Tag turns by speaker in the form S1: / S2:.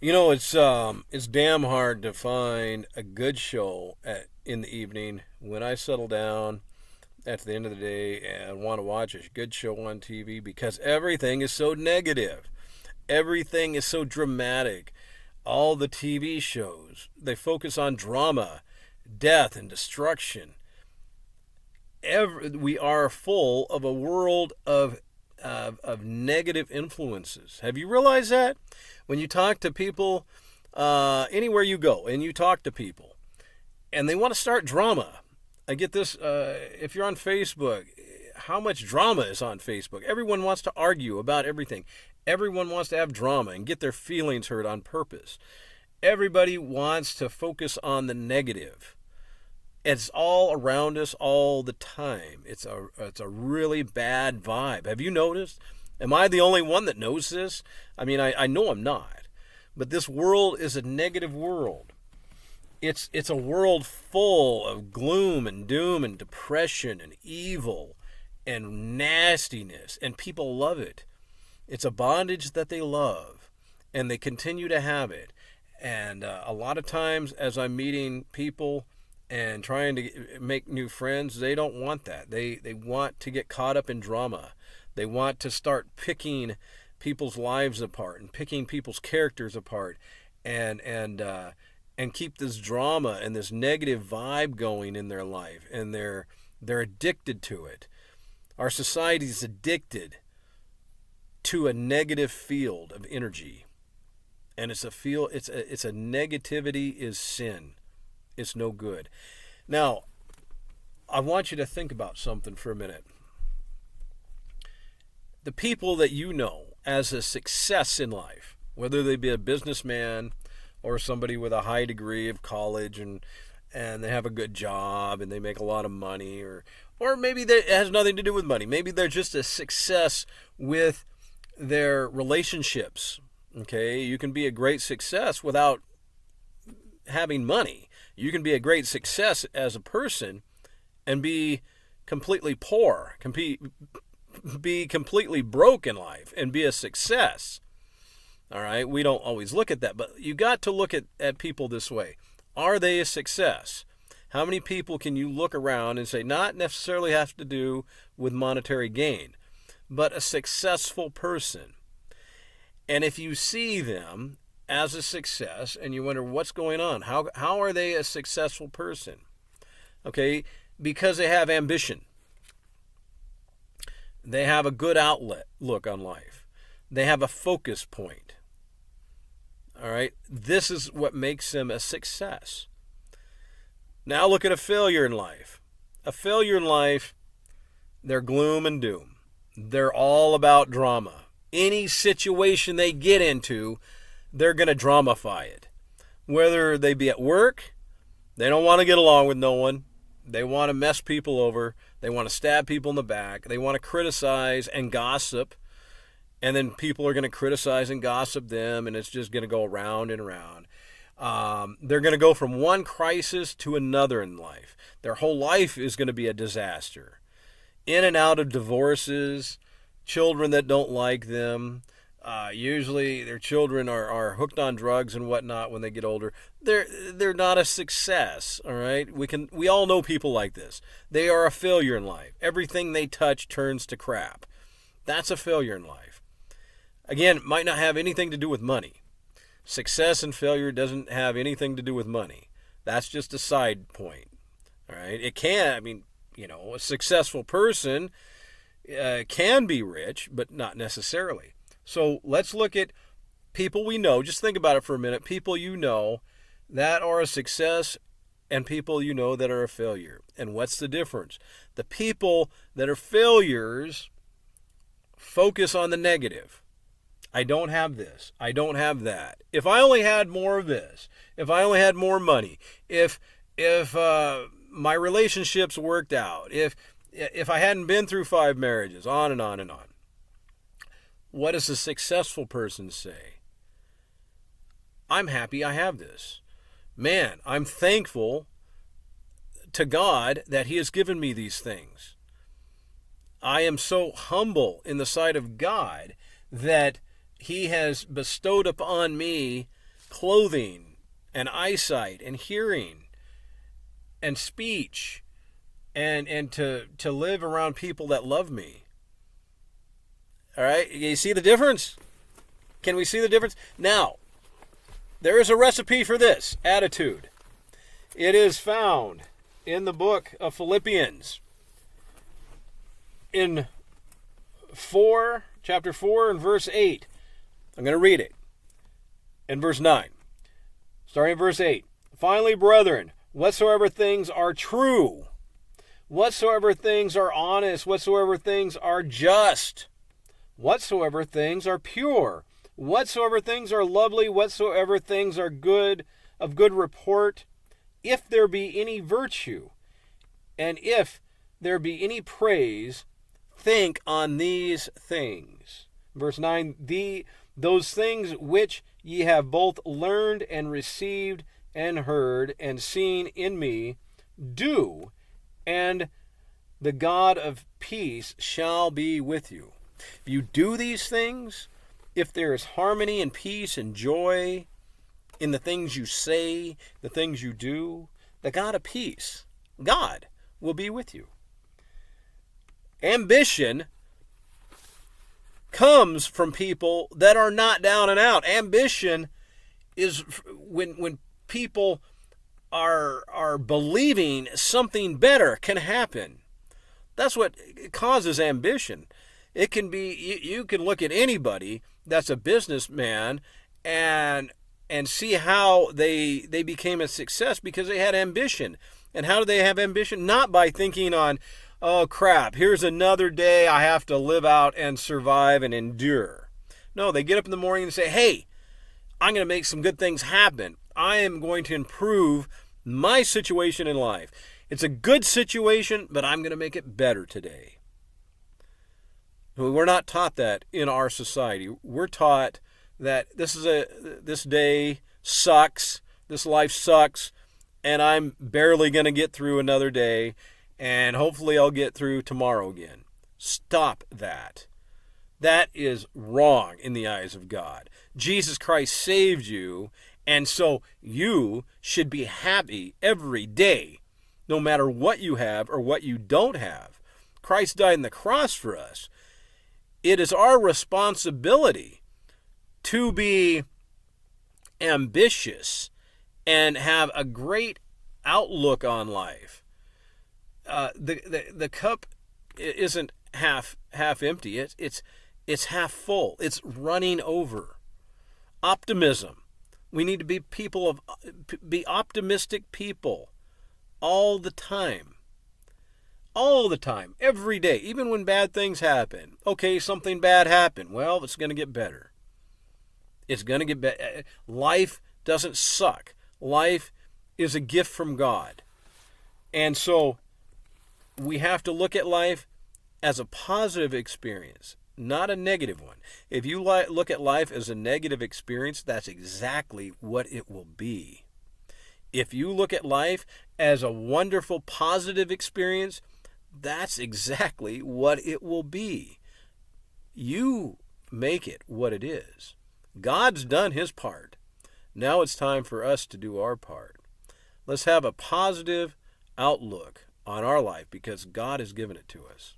S1: It's damn hard to find a good show in the evening when I settle down at the end of the day and want to watch a good show on TV because everything is so negative. Everything is so dramatic. All the TV shows, they focus on drama, death, and destruction. We are full of a world of negative influences. Have you realized that? When you talk to people, anywhere you go, and you talk to people, and they want to start drama. I get this, if you're on Facebook, how much drama is on Facebook? Everyone wants to argue about everything. Everyone wants to have drama and get their feelings hurt on purpose. Everybody wants to focus on the negative. It's all around us all the time. It's a really bad vibe. Have you noticed? Am I the only one that knows this? I mean, I know I'm not. But this world is a negative world. It's a world full of gloom and doom and depression and evil and nastiness, and people love it. It's a bondage that they love, and they continue to have it. And a lot of times, as I'm meeting people and trying to make new friends, they don't want that. They want to get caught up in drama. They want to start picking people's lives apart and picking people's characters apart, and keep this drama and this negative vibe going in their life, and they're addicted to it. Our society is addicted to a negative field of energy, and it's a negativity is sin. It's no good. Now, I want you to think about something for a minute. The people that you know as a success in life, whether they be a businessman or somebody with a high degree of college and they have a good job and they make a lot of money, or maybe it has nothing to do with money. Maybe they're just a success with their relationships. Okay, you can be a great success without having money. You can be a great success as a person and be completely poor, be completely broke in life and be a success. All right, we don't always look at that, but you got to look at people this way. Are they a success? How many people can you look around and say, not necessarily have to do with monetary gain, but a successful person? And if you see them as a success and you wonder what's going on, how are they a successful person? Okay, because they have ambition. They have a good look on life. They have a focus point. All right, this is what makes them a success. Now look at a failure in life. A failure in life, they're gloom and doom. They're all about drama. Any situation they get into, they're going to dramify it. Whether they be at work, they don't want to get along with no one. They want to mess people over. They want to stab people in the back. They want to criticize and gossip. And then people are going to criticize and gossip them, and it's just going to go around and around. They're going to go from one crisis to another in life. Their whole life is going to be a disaster. In and out of divorces, children that don't like them. Usually their children are hooked on drugs and whatnot when they get older. They're not a success, all right? We all know people like this. They are a failure in life. Everything they touch turns to crap. That's a failure in life. Again, it might not have anything to do with money. Success and failure doesn't have anything to do with money. That's just a side point. All right? It can, a successful person can be rich, but not necessarily. So let's look at people we know. Just think about it for a minute. People you know that are a success and people you know that are a failure. And what's the difference? The people that are failures focus on the negative. I don't have this. I don't have that. If I only had more of this, if I only had more money, if my relationships worked out, if I hadn't been through 5 marriages, on and on and on. What does a successful person say? I'm happy I have this. Man, I'm thankful to God that He has given me these things. I am so humble in the sight of God that He has bestowed upon me clothing and eyesight and hearing and speech and to live around people that love me. All right? You see the difference? Can we see the difference? Now, there is a recipe for this attitude. It is found in the book of Philippians in chapter 4 and verse 8. I'm going to read it. In verse 9. Starting in verse 8. Finally, brethren, whatsoever things are true, whatsoever things are honest, whatsoever things are just, whatsoever things are pure, whatsoever things are lovely, whatsoever things are good, of good report, if there be any virtue, and if there be any praise, think on these things. Verse 9, those things which ye have both learned and received and heard and seen in me, do, and the God of peace shall be with you. If you do these things, if there is harmony and peace and joy in the things you say, the things you do, the God of peace, God, will be with you. Ambition comes from people that are not down and out. Ambition is when people are believing something better can happen. That's what causes ambition. It can be, you can look at anybody that's a businessman and see how they became a success because they had ambition. And how do they have ambition? Not by thinking on, oh crap, here's another day I have to live out and survive and endure. No, they get up in the morning and say, hey, I'm going to make some good things happen. I am going to improve my situation in life. It's a good situation, but I'm going to make it better today. We're not taught that in our society. We're taught that this day sucks, this life sucks, and I'm barely going to get through another day, and hopefully I'll get through tomorrow again. Stop that. That is wrong in the eyes of God. Jesus Christ saved you, and so you should be happy every day, no matter what you have or what you don't have. Christ died on the cross for us. It is our responsibility to be ambitious and have a great outlook on life. The cup isn't half empty. It's half full. It's running over. Optimism. We need to be optimistic people all the time. All the time, every day, even when bad things happen. Okay, something bad happened. Well, it's going to get better. It's going to get better. Life doesn't suck. Life is a gift from God. And so we have to look at life as a positive experience, not a negative one. If you look at life as a negative experience, that's exactly what it will be. If you look at life as a wonderful, positive experience, that's exactly what it will be. You make it what it is. God's done his part. Now it's time for us to do our part. Let's have a positive outlook on our life because God has given it to us.